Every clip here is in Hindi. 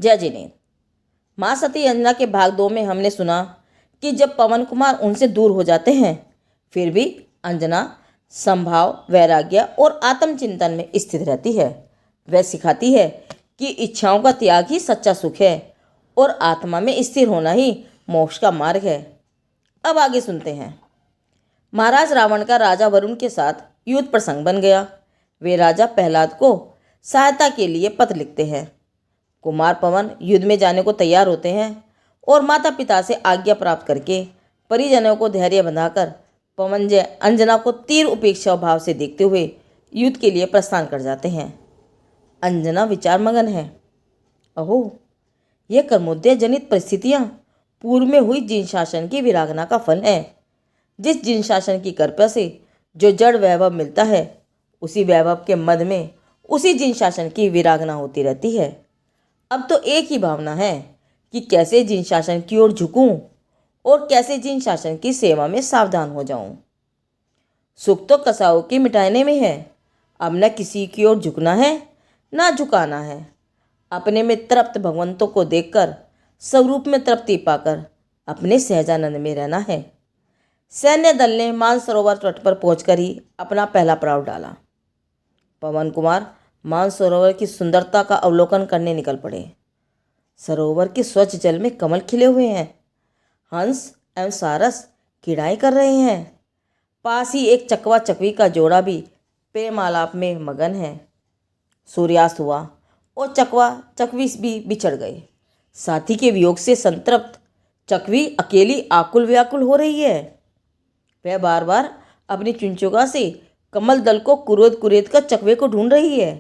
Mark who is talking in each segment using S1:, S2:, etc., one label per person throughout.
S1: जय जिनेन्द्र। माँ सती अंजना के भाग 2 में हमने सुना कि जब पवन कुमार उनसे दूर हो जाते हैं फिर भी अंजना संभाव, वैराग्य और आत्मचिंतन में स्थित रहती है। वह सिखाती है कि इच्छाओं का त्याग ही सच्चा सुख है और आत्मा में स्थिर होना ही मोक्ष का मार्ग है। अब आगे सुनते हैं। महाराज रावण का राजा वरुण के साथ युद्ध प्रसंग बन गया। वे राजा प्रहलाद को सहायता के लिए पत्र लिखते हैं। कुमार पवन युद्ध में जाने को तैयार होते हैं और माता पिता से आज्ञा प्राप्त करके परिजनों को धैर्य बंधाकर पवन जय अंजना को तीर उपेक्षा भाव से देखते हुए युद्ध के लिए प्रस्थान कर जाते हैं। अंजना विचार मगन है। अहो, यह कर्मोदय जनित परिस्थितियां पूर्व में हुई जिन शासन की विरागना का फल है। जिस जिन शासन की कृपा से जो जड़ वैभव मिलता है उसी वैभव के मद में उसी जिन शासन की विरागना होती रहती है। अब तो एक ही भावना है कि कैसे जिन शासन की ओर झुकूं और कैसे जिन शासन की सेवा में सावधान हो जाऊं। सुख तो कसाओं के मिटाने में है। अब न किसी की ओर झुकना है ना झुकाना है। अपने में तृप्त भगवंतों को देखकर स्वरूप में तृप्ति पाकर अपने सहजानंद में रहना है। सैन्य दल ने मानसरोवर तट पर पहुंचकर ही अपना पहला पड़ाव डाला। पवन कुमार मानसरोवर की सुंदरता का अवलोकन करने निकल पड़े। सरोवर के स्वच्छ जल में कमल खिले हुए हैं। हंस एवं सारस क्रीड़ाएं कर रहे हैं। पास ही एक चकवा चकवी का जोड़ा भी प्रेम आलाप में मगन है। सूर्यास्त हुआ और चकवा चकवी भी बिछड़ गए। साथी के वियोग से संतृप्त चकवी अकेली आकुल व्याकुल हो रही है। वह बार बार अपनी चुंचुका से कमल दल को कुरेद कुरेद कर चकवे को ढूंढ रही है।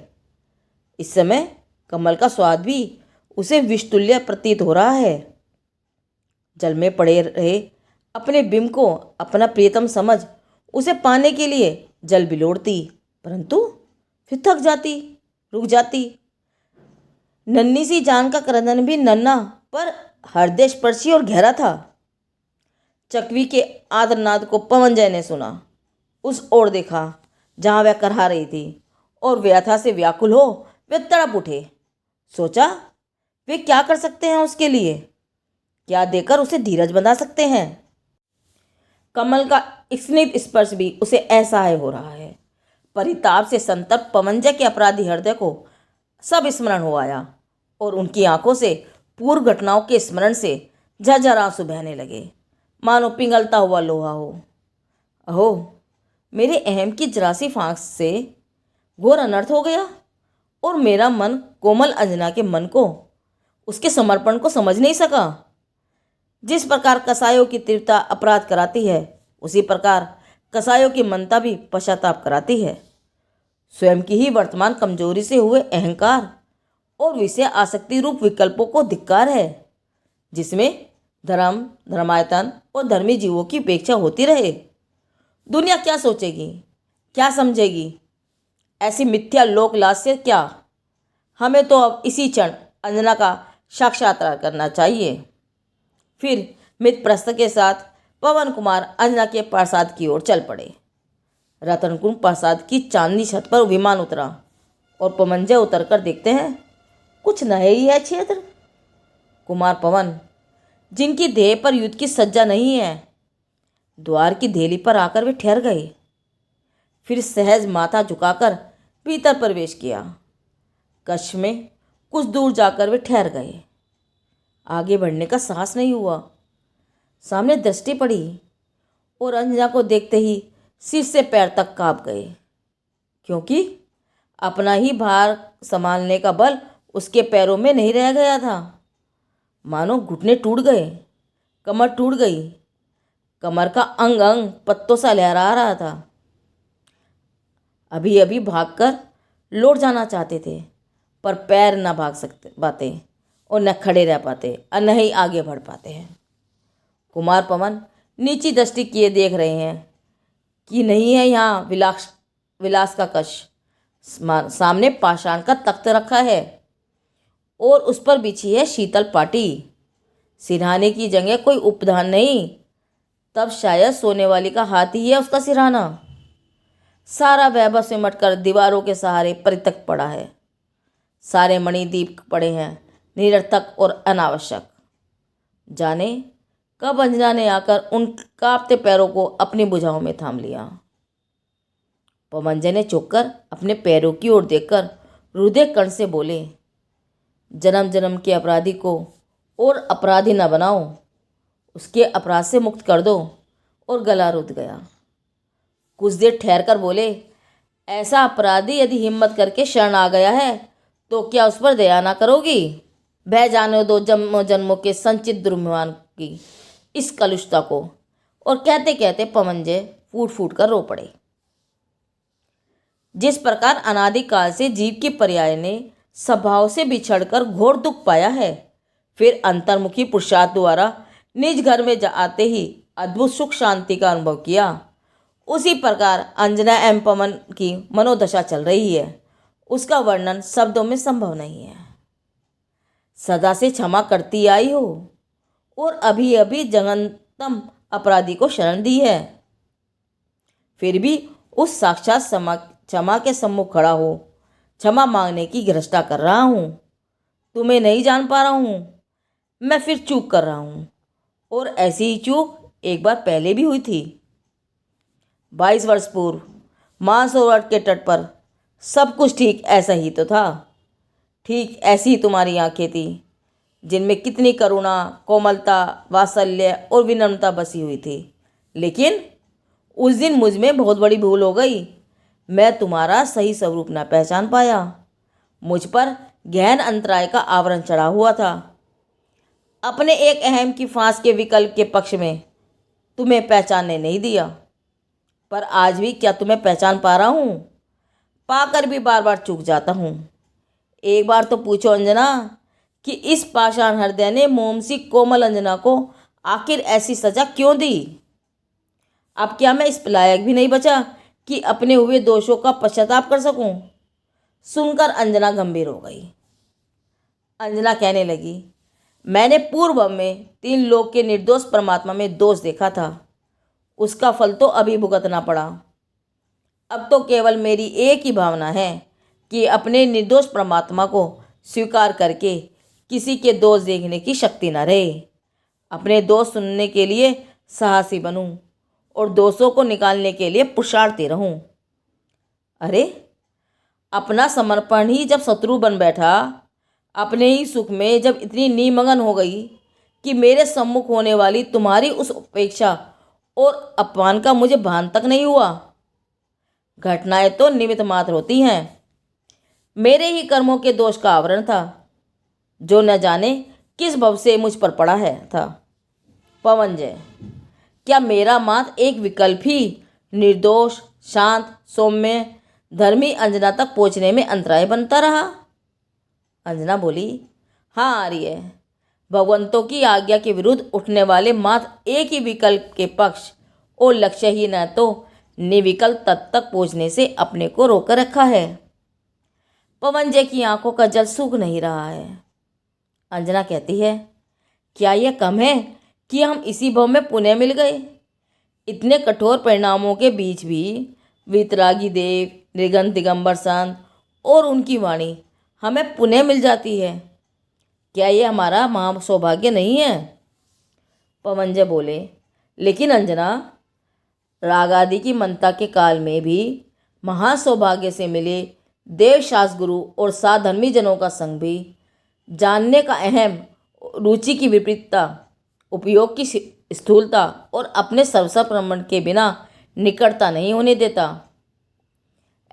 S1: इस समय कमल का स्वाद भी उसे विषतुल्य प्रतीत हो रहा है। जल में पड़े रहे अपने बिंब को अपना प्रियतम समझ उसे पाने के लिए जल बिलोड़ती, परंतु फिर थक जाती, रुक जाती। नन्ही सी जान का क्रंदन भी नन्हा पर हृदय स्पर्शी और गहरा था। चकवी के आर्तनाद को पवन जय ने सुना। उस ओर देखा जहाँ वह करहा रही थी और व्यथा से व्याकुल हो वे तड़प उठे। सोचा वे क्या कर सकते हैं उसके लिए, क्या देकर उसे धीरज बंधा सकते हैं। कमल का स्निग्ध स्पर्श भी उसे असहाय हो रहा है। परिताप से संतप्त पवन जय के अपराधी हृदय को सब स्मरण हो आया और उनकी आंखों से पूर्व घटनाओं के स्मरण से झरझर आंसू बहने लगे, मानो पिघलता हुआ लोहा हो। अहो, मेरे अहम की जरासी फांक से घोर अनर्थ हो गया और मेरा मन कोमल अंजना के मन को, उसके समर्पण को समझ नहीं सका। जिस प्रकार कसायों की तीव्रता अपराध कराती है उसी प्रकार कसायों की मनता भी पश्चाताप कराती है। स्वयं की ही वर्तमान कमजोरी से हुए अहंकार और विषय आसक्ति रूप विकल्पों को धिक्कार है, जिसमें धर्म, धर्मायतन और धर्मी जीवों की उपेक्षा होती रहे। दुनिया क्या सोचेगी, क्या समझेगी, ऐसी मिथ्या लोकलाज से क्या। हमें तो अब इसी क्षण अंजना का साक्षात्कार करना चाहिए। फिर मित्रप्रस्थ के साथ पवन कुमार अंजना के प्रासाद की ओर चल पड़े। रतनकुंड प्रासाद की चांदनी छत पर विमान उतरा और पवन जय उतरकर देखते हैं कुछ नया ही है क्षेत्र। कुमार पवन, जिनकी देह पर युद्ध की सज्जा नहीं है, द्वार की देहली पर आकर वे ठहर गए। फिर सहज माथा झुकाकर भीतर प्रवेश किया। कक्ष में कुछ दूर जाकर वे ठहर गए। आगे बढ़ने का साहस नहीं हुआ। सामने दृष्टि पड़ी और अंजना को देखते ही सिर से पैर तक कांप गए, क्योंकि अपना ही भार संभालने का बल उसके पैरों में नहीं रह गया था। मानो घुटने टूट गए, कमर टूट गई। कमर का अंग अंग पत्तों सा लहरा रहा था। अभी अभी भागकर लौट जाना चाहते थे, पर पैर न भाग सकते पाते और न खड़े रह पाते और न ही आगे बढ़ पाते हैं। कुमार पवन नीची दृष्टि किए देख रहे हैं कि नहीं है यहाँ विलास का कक्ष। सामने पाषाण का तख्त रखा है और उस पर बिछी है शीतल पाटी। सिरहाने की जगह कोई उपधान नहीं, तब शायद सोने वाली का हाथ ही है उसका सिरहाना। सारा वैभव सिमट कर दीवारों के सहारे परित्यक्त पड़ा है। सारे मणिदीप पड़े हैं, निरर्थक और अनावश्यक। जाने कब अंजना ने आकर उन कांपते पैरों को अपनी भुजाओं में थाम लिया। पवनजय ने चौंककर अपने पैरों की ओर देखकर रुधिर कण से बोले, जन्म जन्म के अपराधी को और अपराधी न बनाओ, उसके अपराध से मुक्त कर दो। और गला रुध गया। कुछ देर ठहर कर बोले, ऐसा अपराधी यदि हिम्मत करके शरण आ गया है तो क्या उस पर दया ना करोगी? बह जाने दो जन्मों जन्मों के संचित दुर्मिमान की इस कलुषता को। और कहते कहते पवनजय फूट फूट कर रो पड़े। जिस प्रकार अनादिकाल से जीव की पर्याय ने स्वभाव से बिछड़कर घोर दुख पाया है, फिर अंतर्मुखी पुरुषार्थ द्वारा निज घर में आते ही अद्भुत सुख शांति का अनुभव किया, उसी प्रकार अंजना एवं पवन की मनोदशा चल रही है। उसका वर्णन शब्दों में संभव नहीं है। सदा से क्षमा करती आई हो और अभी अभी जघन्यतम अपराधी को शरण दी है, फिर भी उस साक्षात क्षमा के सम्मुख खड़ा हो क्षमा मांगने की घृष्टा कर रहा हूँ। तुम्हें नहीं जान पा रहा हूँ, मैं फिर चूक कर रहा हूँ। और ऐसी ही चूक एक बार पहले भी हुई थी। 22 वर्ष पूर्व मानसरोवर के तट पर सब कुछ ठीक ऐसा ही तो था। ठीक ऐसी ही तुम्हारी आंखें थी, जिनमें कितनी करुणा, कोमलता, वात्सल्य और विनम्रता बसी हुई थी। लेकिन उस दिन मुझ में बहुत बड़ी भूल हो गई। मैं तुम्हारा सही स्वरूप न पहचान पाया। मुझ पर गहन अंतराय का आवरण चढ़ा हुआ था। अपने एक अहम की फांस के विकल्प के पक्ष में तुम्हें पहचानने नहीं दिया। पर आज भी क्या तुम्हें पहचान पा रहा हूँ? पाकर भी बार बार चूक जाता हूँ। एक बार तो पूछो अंजना कि इस पाषाण हृदय ने मोम सी कोमल अंजना को आखिर ऐसी सजा क्यों दी? अब क्या मैं इस लायक भी नहीं बचा कि अपने हुए दोषों का पश्चाताप कर सकूं? सुनकर अंजना गंभीर हो गई। अंजना कहने लगी, मैंने पूर्व में 3 लोक के निर्दोष परमात्मा में दोष देखा था। उसका फल तो अभी भुगतना पड़ा। अब तो केवल मेरी एक ही भावना है कि अपने निर्दोष परमात्मा को स्वीकार करके किसी के दोष देखने की शक्ति न रहे। अपने दोष सुनने के लिए साहसी बनूं और दोषों को निकालने के लिए पुरुषार्थी रहूं। अरे, अपना समर्पण ही जब शत्रु बन बैठा, अपने ही सुख में जब इतनी निमग्न हो गई कि मेरे सम्मुख होने वाली तुम्हारी उस उपेक्षा और अपमान का मुझे भान तक नहीं हुआ। घटनाएं तो निमित्त मात्र होती हैं। मेरे ही कर्मों के दोष का आवरण था, जो न जाने किस भव से मुझ पर पड़ा है था। पवनजय, क्या मेरा मात्र एक विकल्प ही निर्दोष, शांत, सौम्य, धर्मी अंजना तक पहुँचने में अंतराय बनता रहा? अंजना बोली, हाँ आर्य, भगवंतों की आज्ञा के विरुद्ध उठने वाले मात्र एक ही विकल्प के पक्ष और लक्ष्य ही न तो निर्विकल्प तत् तक पहुँचने से अपने को रोकर रखा है। पवनजय की आंखों का जल सूख नहीं रहा है। अंजना कहती है, क्या यह कम है कि हम इसी भव में पुनः मिल गए? इतने कठोर परिणामों के बीच भी वीतरागी देव, नृगंध, दिगंबर संत और उनकी वाणी हमें पुनः मिल जाती है। क्या ये हमारा महा सौभाग्य नहीं है? पवनजय बोले, लेकिन अंजना, राग आदि की मनता के काल में भी महा सौभाग्य से मिले देवशास्त्र गुरु और साधर्मी जनों का संग भी जानने का अहम, रुचि की विपरीतता, उपयोग की स्थूलता और अपने सर्वसप्रमण के बिना निकटता नहीं होने देता।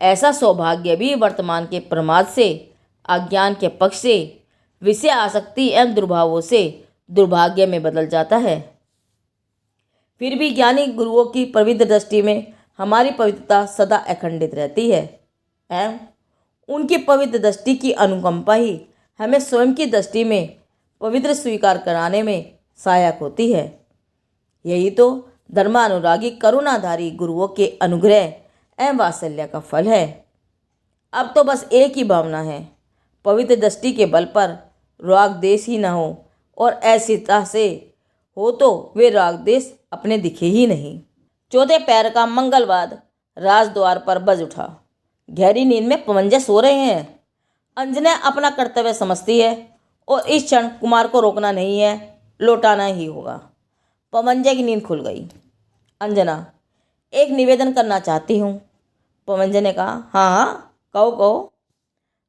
S1: ऐसा सौभाग्य भी वर्तमान के प्रमाद से, अज्ञान के पक्ष से, विषय आसक्ति एवं दुर्भावों से दुर्भाग्य में बदल जाता है। फिर भी ज्ञानी गुरुओं की पवित्र दृष्टि में हमारी पवित्रता सदा अखंडित रहती है एवं उनकी पवित्र दृष्टि की अनुकंपा ही हमें स्वयं की दृष्टि में पवित्र स्वीकार कराने में सहायक होती है। यही तो धर्मानुरागी करुणाधारी गुरुओं के अनुग्रह एवं वात्सल्य का फल है। अब तो बस एक ही भावना है, पवित्र दृष्टि के बल पर राग देश ही न हो, और ऐसी से हो तो वे राग देश अपने दिखे ही नहीं। चौथे पैर का मंगलवाद राजद्वार पर बज उठा। गहरी नींद में पवनजय सो रहे हैं। अंजना अपना कर्तव्य समझती है और इस क्षण कुमार को रोकना नहीं है, लौटाना ही होगा। पवनजय की नींद खुल गई। अंजना, एक निवेदन करना चाहती हूँ। पवनजय ने कहा, हाँ हाँ, कहो कहो।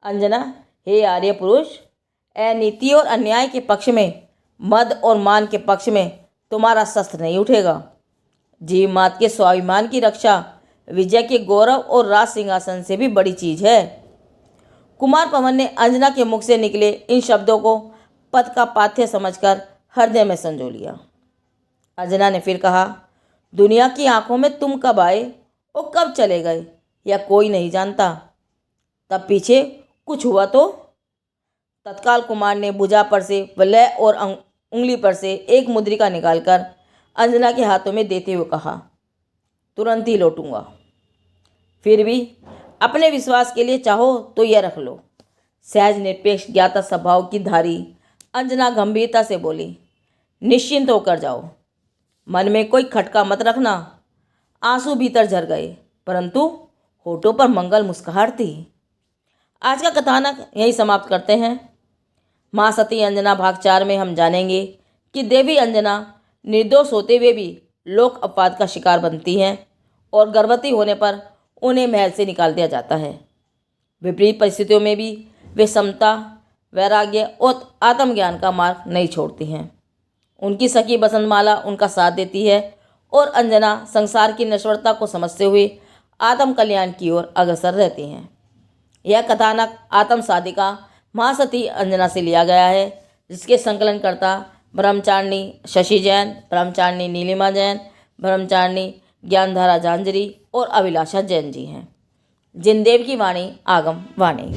S1: अंजना, हे आर्य पुरुष, अनीति और अन्याय के पक्ष में, मद और मान के पक्ष में तुम्हारा शस्त्र नहीं उठेगा। जीव मात के स्वाभिमान की रक्षा विजय के गौरव और राज सिंहासन से भी बड़ी चीज है। कुमार पवन ने अंजना के मुख से निकले इन शब्दों को पद का पाथ्य समझकर हृदय में संजो लिया। अंजना ने फिर कहा, दुनिया की आंखों में तुम कब आए और कब चले गए यह कोई नहीं जानता। तब पीछे कुछ हुआ तो? तत्काल कुमार ने भुजा पर से वलय और उंगली पर से एक मुद्रिका निकालकर अंजना के हाथों में देते हुए कहा, तुरंत ही लौटूंगा। फिर भी अपने विश्वास के लिए चाहो तो यह रख लो। सहज निरपेक्ष ज्ञाता स्वभाव की धारी अंजना गंभीरता से बोली, निश्चिंत होकर जाओ, मन में कोई खटका मत रखना। आंसू भीतर झर गए, परंतु होठों पर मंगल मुस्कुराहट थी। आज का कथानक यहीं समाप्त करते हैं। माँ सती अंजना भाग 4 में हम जानेंगे कि देवी अंजना निर्दोष होते हुए भी लोक अपवाद का शिकार बनती हैं और गर्भवती होने पर उन्हें महल से निकाल दिया जाता है। विपरीत परिस्थितियों में भी वे समता, वैराग्य और आत्मज्ञान का मार्ग नहीं छोड़ती हैं। उनकी सखी बसंतमाला उनका साथ देती है और अंजना संसार की नश्वरता को समझते हुए आत्म कल्याण की ओर अग्रसर रहती हैं। यह कथानक आत्म साधिका माँ सती अंजना से लिया गया है, जिसके संकलनकर्ता ब्रह्मचारिणी शशि जैन, ब्रह्मचारिणी नीलिमा जैन, ब्रह्मचारिणी ज्ञानधारा झांझरी और अभिलाषा जैन जी हैं। जिनदेव की वाणी आगम वाणी।